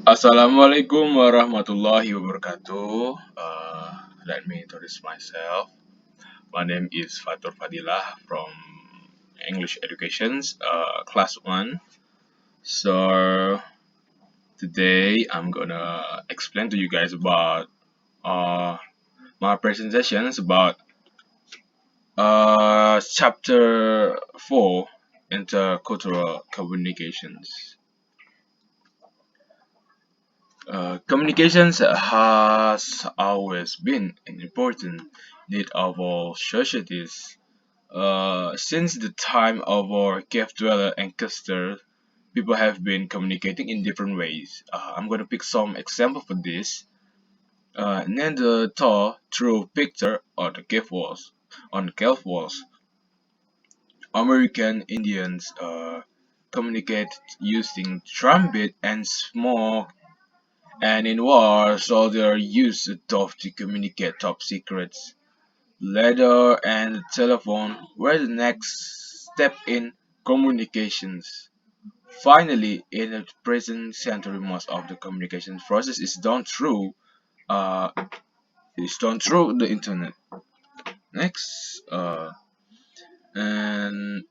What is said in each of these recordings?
Assalamualaikum warahmatullahi wabarakatuh. Let me introduce myself. My name is Fathur Fadillah from English Education's Class 1. So today I'm gonna explain to you guys about uh, my presentations about chapter 4 intercultural communications. Communications has always been an important need of all societies. Since the time of our cave dweller ancestors, people have been communicating in different ways. I'm going to pick some example for this. Neanderthal through picture or the cave walls. On the cave walls, American Indians communicate using trumpet and smoke. And in war, soldiers use a dove to communicate top secrets. Letter and telephone were the next step in communications. Finally, in the present century, most of the communication process uh, is done through the internet. Next, and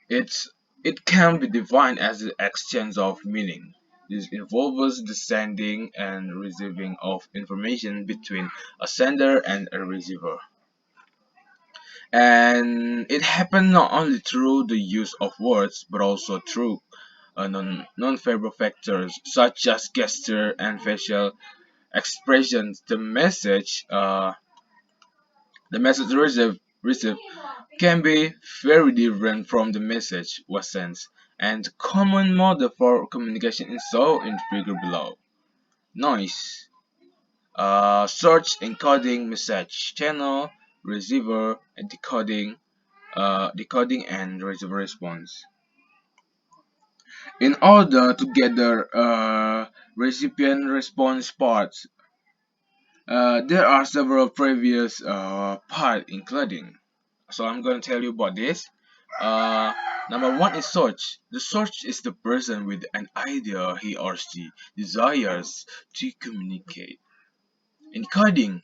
it's it can be defined as the exchange of meaning. This involves the sending and receiving of information between a sender and a receiver. And it happened not only through the use of words but also through non-verbal factors such as gesture and facial expressions. The message received can be very different from the message was sent, and the common model for communication is so in figure below. Noise, search encoding message channel, receiver, and decoding and receiver response. In order to gather recipient response parts, there are several previous parts including. So I'm going to tell you about this. Uh, Number one is search. The search is the person with an idea he or she desires to communicate. Encoding.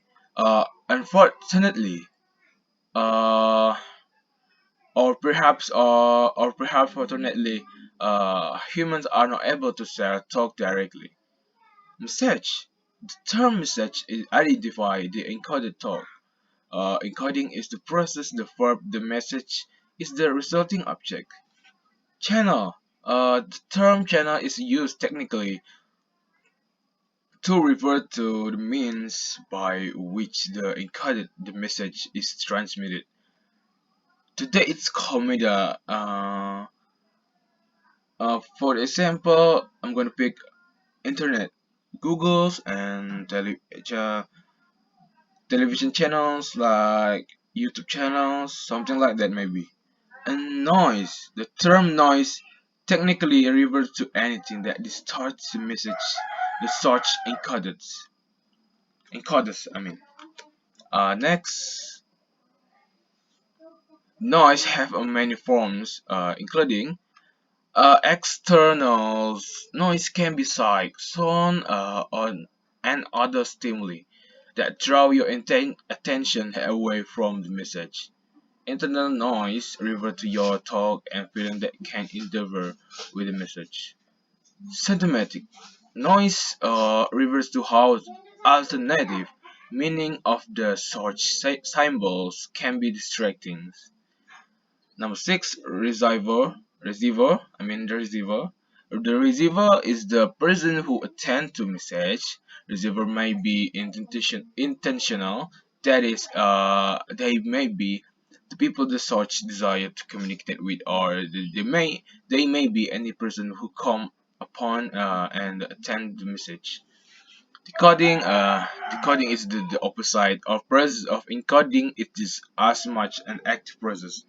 Unfortunately, uh, or perhaps fortunately, humans are not able to share talk directly. Message. The term message is identify the encoded talk. Encoding is the process, the verb, the message is the resulting object. Channel. The term channel is used technically to refer to the means by which the message is transmitted. Today it's called media. For example, I'm gonna pick internet, Google's and television channels like YouTube channels, something like that maybe. And noise. The term noise technically refers to anything that distorts the message the search encoders. I mean. Next, noise have many forms, including external noise can be sight, sound, and other stimuli that draw your attention away from the message. Internal noise refers to your thought and feeling that can interfere with the message. Symptomatic noise refers to how alternative meaning of the search symbols can be distracting. Number six, receiver. The receiver. The receiver is the person who attends to message. Receiver may be intentional. That is, they may be the people the search desire to communicate with, or they may be any person who come upon and attend the message. Decoding is the opposite of process of encoding. It is as much an active process.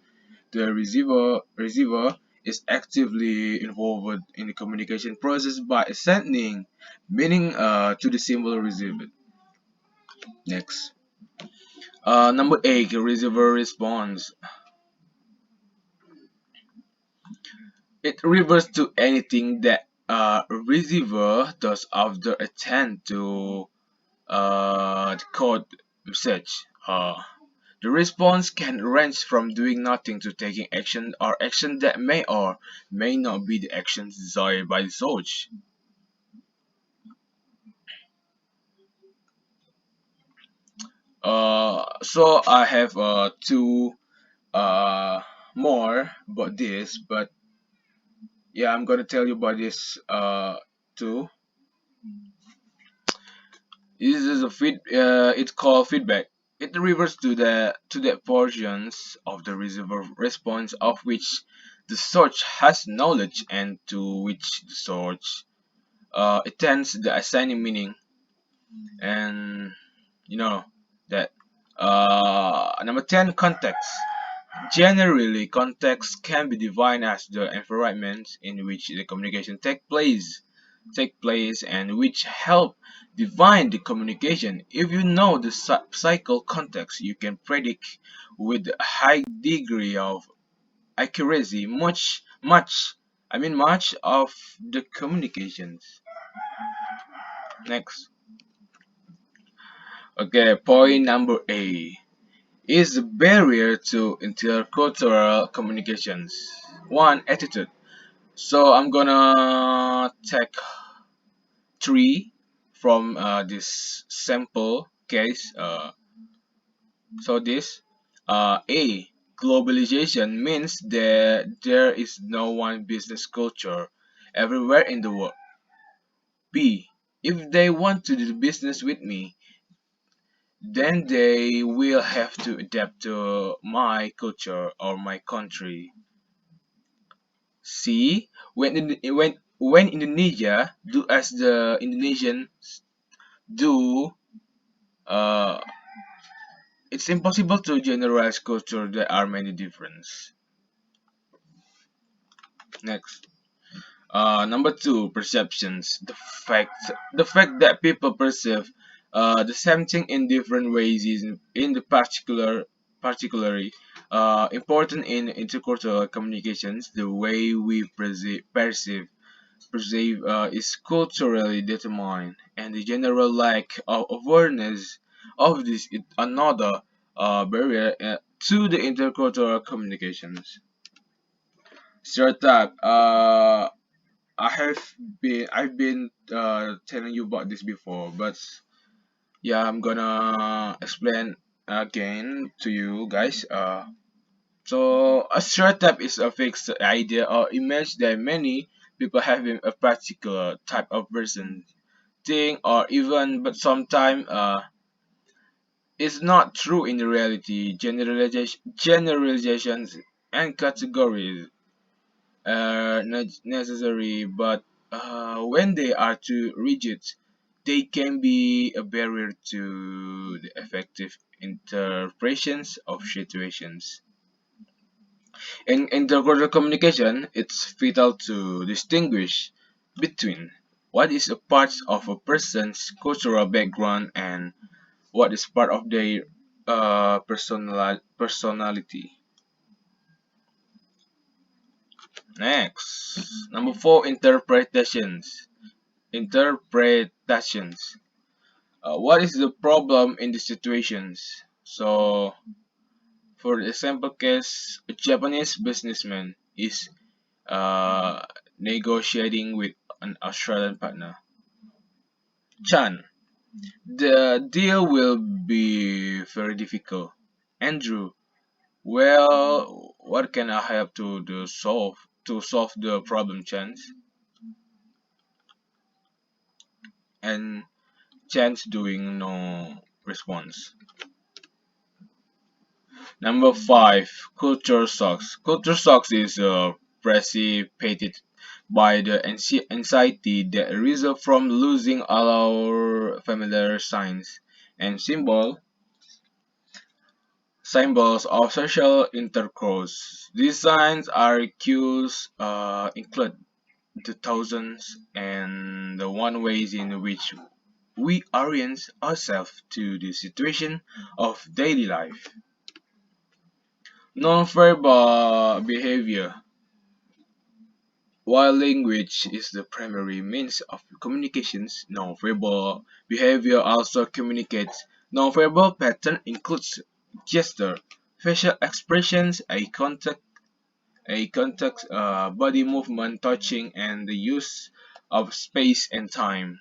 The receiver is actively involved in the communication process by sending meaning to the symbol received. Next, number eight, receiver response. It refers to anything that receiver does after attend to the code message. The response can range from doing nothing to taking action or action that may or may not be the actions desired by the source. So I have two uh, more about this, but yeah, I'm gonna tell you about this too. This is a it's called feedback. It refers to the portions of the receiver response of which the source has knowledge and to which the source attends the assigning meaning. And you know that number 10, context. Generally, context can be defined as the environment in which the communication take place and which help define the communication. If you know the cycle context, you can predict with a high degree of accuracy much of the communications. Next. Okay, point number A is the barrier to intercultural communications. One, attitude. So I'm gonna take three from this sample case. So this A, globalization means that there is no one business culture everywhere in the world. B, if they want to do business with me, then they will have to adapt to my culture or my country. C, when Indonesia do as the Indonesians do, uh, it's impossible to generalize culture. There are many differences. Next, number two, perceptions. The fact that people perceive the same thing in different ways is in the particularly important in intercultural communications. The way we perceive is culturally determined, and the general lack of awareness of this is another barrier to the intercultural communications. Stereotype. I've been telling you about this before, but yeah, I'm gonna explain again to you guys. So a stereotype is a fixed idea or image that many people have in a particular type of person, thing, or even, but sometimes it's not true in reality. Generalizations and categories are not necessary, but when they are too rigid, they can be a barrier to the effective interpretations of situations. In intercultural communication, it's vital to distinguish between what is a part of a person's cultural background and what is part of their personality. Next, number four, interpretations. Interpretations. What is the problem in the situations? So, for the example case, a Japanese businessman is uh, negotiating with an Australian partner. Chan, the deal will be very difficult. Andrew, well, what can I help to solve the problem, Chance? And Chance doing no response. Number five, culture shocks. Culture shocks is precipitated by the anxiety that results from losing all our familiar signs and symbols of social intercourse. These signs are cues include the thousands and the one ways in which we orient ourselves to the situation of daily life. Non-verbal behavior. While language is the primary means of communications, nonverbal behavior also communicates. Nonverbal pattern includes gesture, facial expressions, eye contact, body movement, touching, and the use of space and time.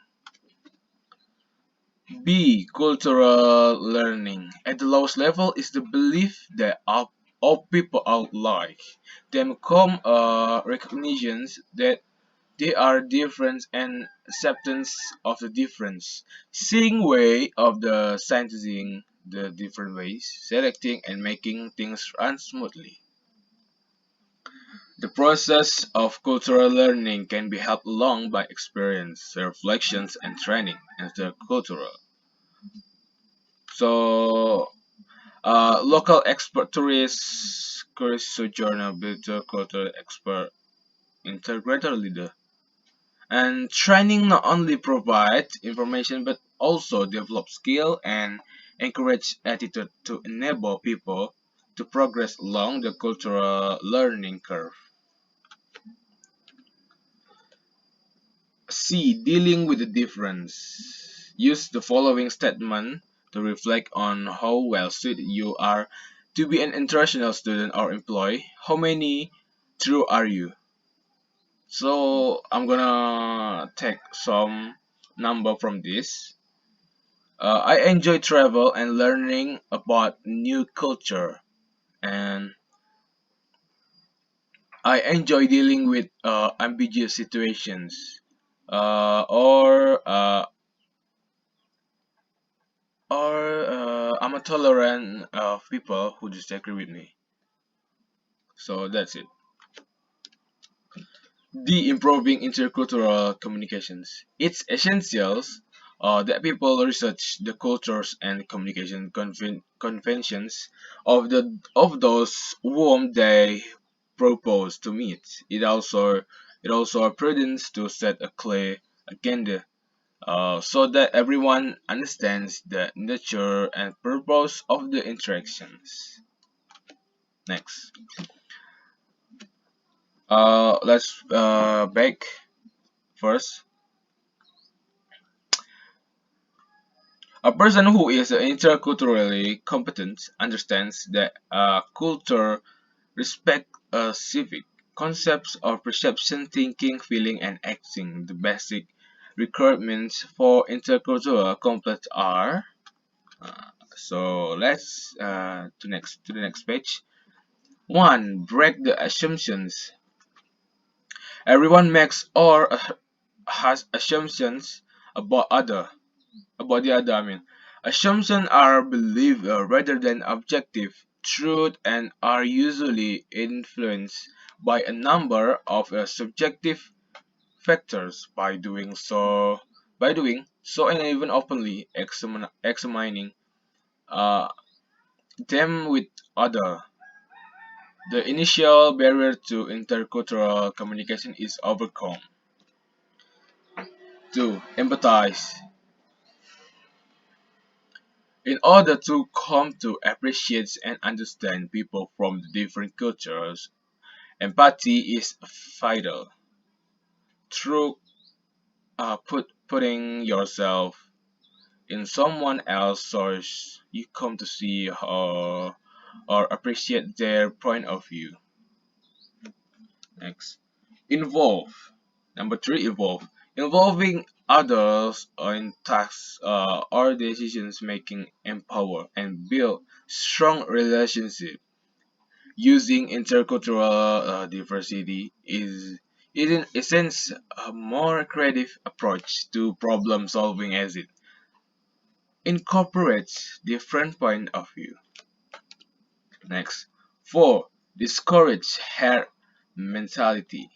B. Cultural learning. At the lowest level is the belief that all people are alike. Then come recognitions that they are different and acceptance of the difference. Seeing way of the synthesizing the different ways, selecting and making things run smoothly. The process of cultural learning can be helped along by experience, reflections, and training intercultural. So, local expert tourists, curious sojourner, visitor, cultural expert, integrator leader. And training not only provide information but also develop skill and encourage attitude to enable people to progress along the cultural learning curve. C. Dealing with the difference. Use the following statement to reflect on how well suited you are to be an international student or employee. How many true are you? So I'm gonna take some number from this. I enjoy travel and learning about new culture, and I enjoy dealing with ambiguous situations, uh, or uh, or I'm a tolerant of people who disagree with me. So that's it. The improving intercultural communications. It's essential that people research the cultures and communication conventions of those whom they propose to meet. It also prudence to set a clear agenda so that everyone understands the nature and purpose of the interactions. Next, let's back first. A person who is interculturally competent understands that culture respect civic concepts of perception, thinking, feeling, and acting. The basic requirements for intercultural competence are. So let's to the next page. One, break the assumptions. Everyone makes or has assumptions about other about the other. Assumptions are belief rather than objective truth and are usually influenced by a number of subjective factors. By doing so, and even openly examining uh, them with other, the initial barrier to intercultural communication is overcome. 2. Empathize. In order to come to appreciate and understand people from the different cultures, empathy is vital. Through putting yourself in someone else's shoes, you come to see or appreciate their point of view. Next, involve. Number 3, evolve. Involving others in tasks or decisions making empower and build strong relationships. Using intercultural diversity is in essence a more creative approach to problem solving as it incorporates different point of view. Next, 4. Discourage herd mentality.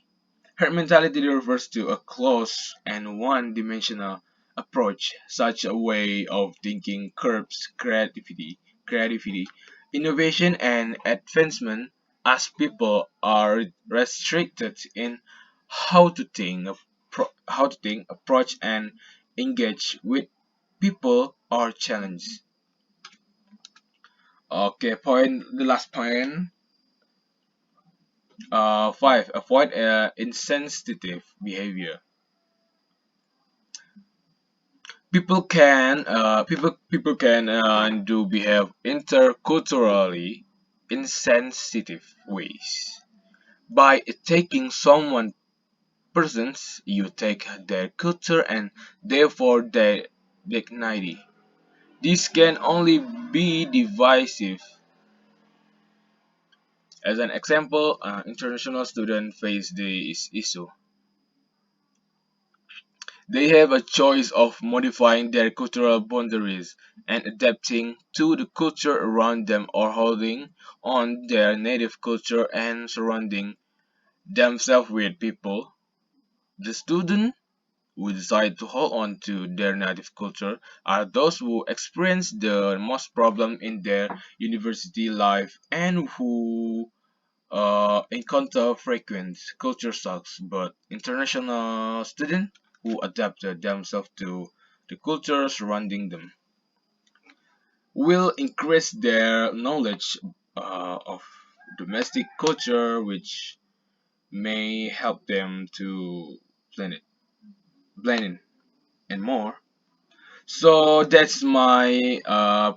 Herd mentality refers to a closed and one-dimensional approach. Such a way of thinking curbs creativity, innovation, and advancement as people are restricted in how to think, approach, and engage with people or challenge. Okay, the last point. Five, avoid insensitive behavior. People can do behave interculturally insensitive ways. By taking someone persons, you take their culture and therefore their dignity. This can only be divisive. As an example, international students face this issue. They have a choice of modifying their cultural boundaries and adapting to the culture around them or holding on their native culture and surrounding themselves with people. The students who decide to hold on to their native culture are those who experience the most problem in their university life and who encounter frequent culture shocks, but international students who adapted themselves to the culture surrounding them will increase their knowledge of domestic culture, which may help them to blend it, blend in, and more. So that's my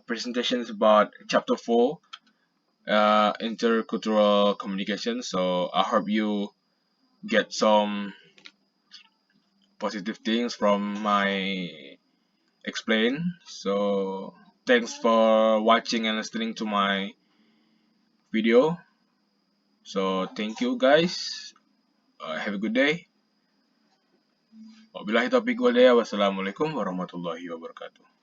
presentations about chapter 4, intercultural communication. So I hope you get some positive things from my explain. So thanks for watching and listening to my video. So thank you guys. Have a good day. Wabillahi taufiq wal hidayah. Wassalamualaikum warahmatullahi wabarakatuh.